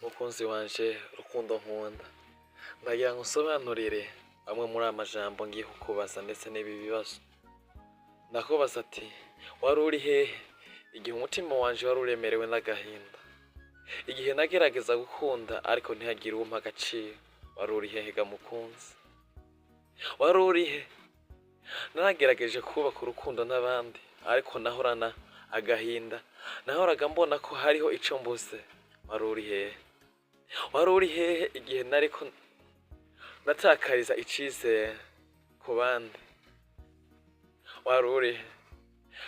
Mukunzi wanje rukundo nkunda, ndagira ngo usobanurire amwe muri amajambo ngiye kukubaza ndetse n'ibi bibazo. Ndakubaza ati wari uri hehe igihe umutima wanje wari uremerewe n'agahinda, igihe nagerageza gukunda ariko ntihagire umpa agaciro? Wari uri hehe ga mukunzi? Wari uri he? Naragerageje kubaka urukundo n'abandi ariko nahorana agahinda, nahoraga mbona ko hariho ico mbuze. Wari uri hehe? Wari uri hehe igihe nariko natakariza icizere ku bandi? Wari uri he?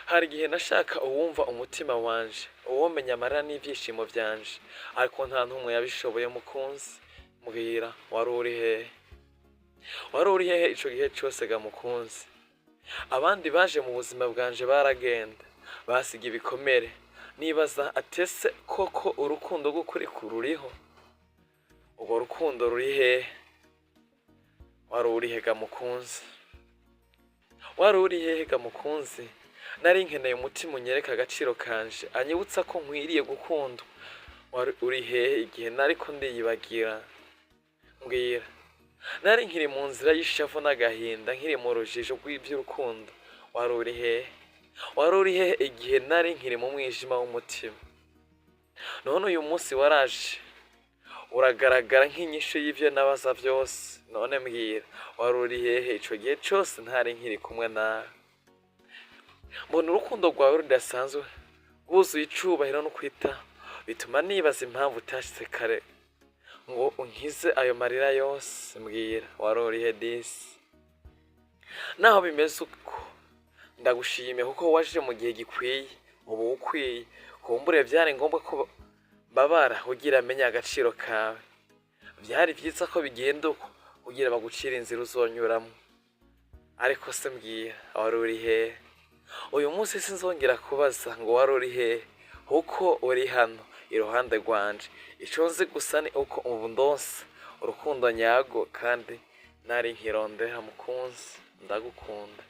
Hari igihe nashaka uwumva umutima wanje, uwomenya amarira n'ivyishimo vyanje, ariko nta ntumwe yabishoboye mukunzi. Mbwira, wari uri hehe? Wari uri hehe ico gihe cose ga mukunzi? Abandi baje mu buzima bwanje baragenda, basiga ibikomere. Nibaza atese koko urukundo rw'ukuri ruriho? Urwo rukundo ruri hehe? Wari uri he ga mukunzi? Wari uri hehe ga mukunzi? Nari nkeneye umutima unyereka agaciro kanje, anyibutsa ko nkwiriye gukundwa. Wari uri hehe igihe nariko ndiyibagira? Mbwira, nari nkiri mu nzira y'ishavu n'agahinda, nkiri mu rujijo rw'ivy'urukundo. Wari uri hehe? Wari uri hehe igihe nari nkiri mu mwijima w'umutima? None uyu munsi waraje, uragaragara nk'inyishu y'ivyo nabaza vyose. None mbwira, wari uri hehe ico gihe cose ntari nkiri kumwe nawe? Mbona urukundo rwawe rudasanzwe, rwuzuye icubahiro no kwitaho, bituma nibaza impamvu utashitse kare ngo unkize ayo marira yose. Mbwira, wari uri he disi? Naho bimeze uko, ndagushimiye kuko waje mu gihe gikwiye, ubu ukwiye. Kumbure vyari ngombwa ko babara kugira amenye agaciro kawe. Vyari vyiza ko bigenda uko kugira bagucira inzira uzonyuramwo. Ariko se mbwira, wari uri hehe? Uyu munsi sinzongera kubaza ngo wari uri hehe, kuko uri hano iruhande rwanje. Ico nzi gusa ni uko ubu ndonse urukundo nyarwo kandi nari nkirondera mukunzi. Ndagukunda.